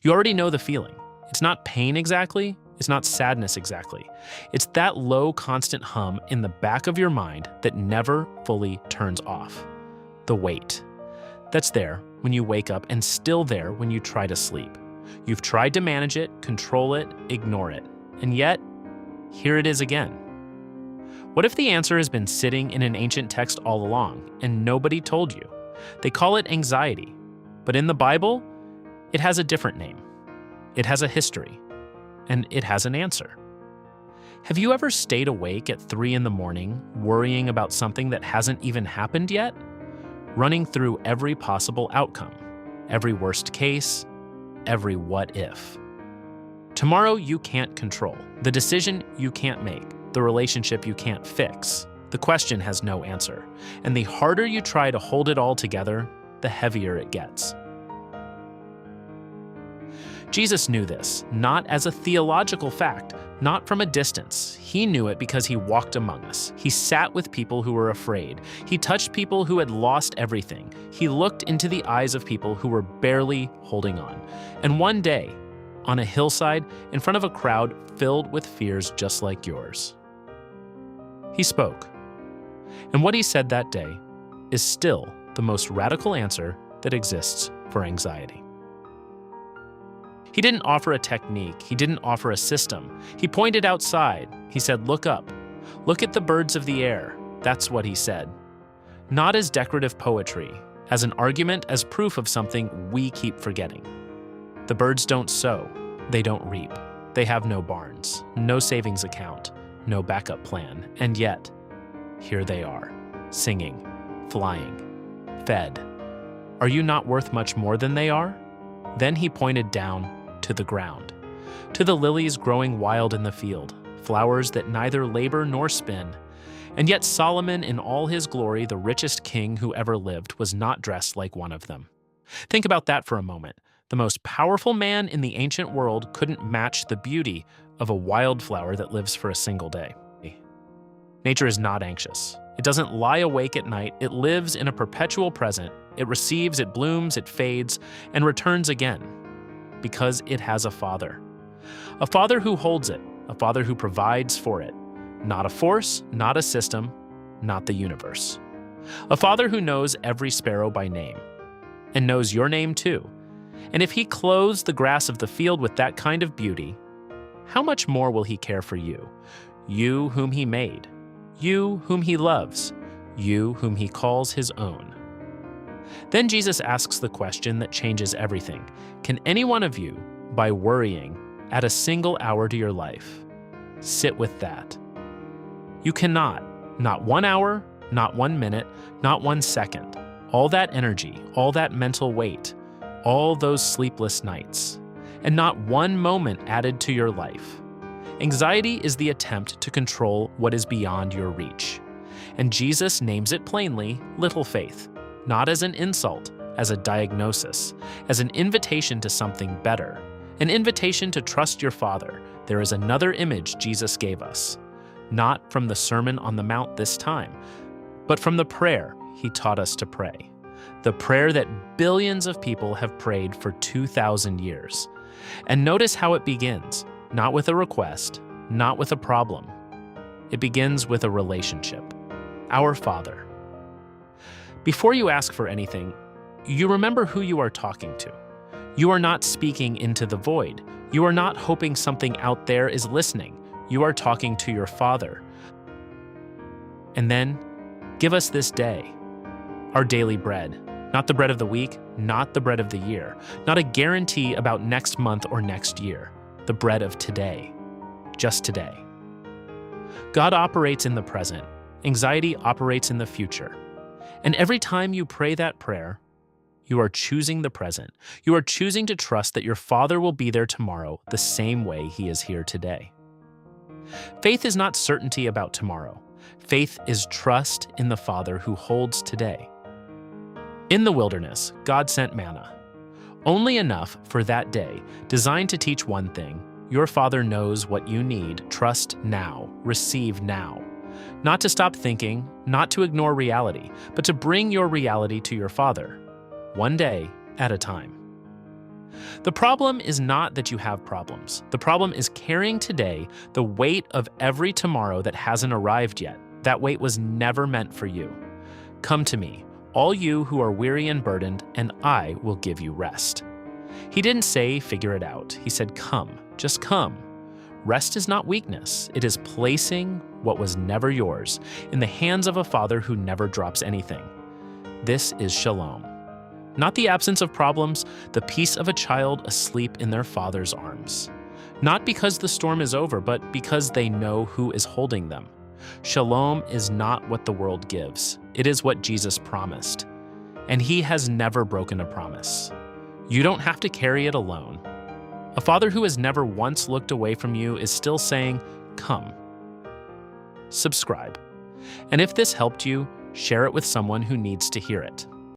You already know the feeling. It's not pain exactly. It's not sadness exactly. It's that low, constant hum in the back of your mind that never fully turns off. The weight. That's there when you wake up and still there when you try to sleep. You've tried to manage it, control it, ignore it. And yet, here it is again. What if the answer has been sitting in an ancient text all along and nobody told you? They call it anxiety. But in the Bible, it has a different name. It has a history. And it has an answer. Have you ever stayed awake at 3 a.m, worrying about something that hasn't even happened yet? Running through every possible outcome, every worst case, every what if. Tomorrow you can't control, the decision you can't make, the relationship you can't fix. The question has no answer, and the harder you try to hold it all together, the heavier it gets. Jesus knew this, not as a theological fact, not from a distance. He knew it because he walked among us. He sat with people who were afraid. He touched people who had lost everything. He looked into the eyes of people who were barely holding on. And one day, on a hillside, in front of a crowd filled with fears just like yours, he spoke. And what he said that day is still the most radical answer that exists for anxiety. He didn't offer a technique. He didn't offer a system. He pointed outside. He said, "Look up. Look at the birds of the air." That's what he said. Not as decorative poetry, as an argument, as proof of something we keep forgetting. The birds don't sow. They don't reap. They have no barns, no savings account, no backup plan. And yet, here they are, singing, flying, fed. Are you not worth much more than they are? Then he pointed down to the ground, to the lilies growing wild in the field, flowers that neither labor nor spin. And yet Solomon, in all his glory, the richest king who ever lived, was not dressed like one of them. Think about that for a moment. The most powerful man in the ancient world couldn't match the beauty of a wildflower that lives for a single day. Nature is not anxious. It doesn't lie awake at night. It lives in a perpetual present. It receives, it blooms, it fades, and returns again, because it has a father who holds it, a father who provides for it, not a force, not a system, not the universe. A father who knows every sparrow by name, and knows your name too. And if he clothes the grass of the field with that kind of beauty, how much more will he care for you? You whom he made, you whom he loves, you whom he calls his own. Then Jesus asks the question that changes everything. Can any one of you, by worrying, add a single hour to your life? Sit with that. You cannot. Not 1 hour, not 1 minute, not 1 second. All that energy, all that mental weight, all those sleepless nights, and not 1 moment added to your life. Anxiety is the attempt to control what is beyond your reach. And Jesus names it plainly, little faith. Not as an insult, as a diagnosis, as an invitation to something better, an invitation to trust your Father. There is another image Jesus gave us, not from the Sermon on the Mount this time, but from the prayer he taught us to pray, the prayer that billions of people have prayed for 2,000 years. And notice how it begins, not with a request, not with a problem. It begins with a relationship. Our Father. Before you ask for anything, you remember who you are talking to. You are not speaking into the void. You are not hoping something out there is listening. You are talking to your Father. And then, give us this day our daily bread, not the bread of the week, not the bread of the year, not a guarantee about next month or next year, the bread of today, just today. God operates in the present. Anxiety operates in the future. And every time you pray that prayer, you are choosing the present. You are choosing to trust that your Father will be there tomorrow the same way he is here today. Faith is not certainty about tomorrow. Faith is trust in the Father who holds today. In the wilderness, God sent manna, only enough for that day, designed to teach one thing. Your Father knows what you need. Trust now. Receive now. Not to stop thinking, not to ignore reality, but to bring your reality to your Father, one day at a time. The problem is not that you have problems. The problem is carrying today the weight of every tomorrow that hasn't arrived yet. That weight was never meant for you. Come to me, all you who are weary and burdened, and I will give you rest. He didn't say, figure it out. He said, come, just come. Rest is not weakness. It is placing what was never yours in the hands of a Father who never drops anything. This is shalom. Not the absence of problems, the peace of a child asleep in their father's arms. Not because the storm is over, but because they know who is holding them. Shalom is not what the world gives. It is what Jesus promised. And he has never broken a promise. You don't have to carry it alone. A Father who has never once looked away from you is still saying, come. Subscribe. And if this helped you, share it with someone who needs to hear it.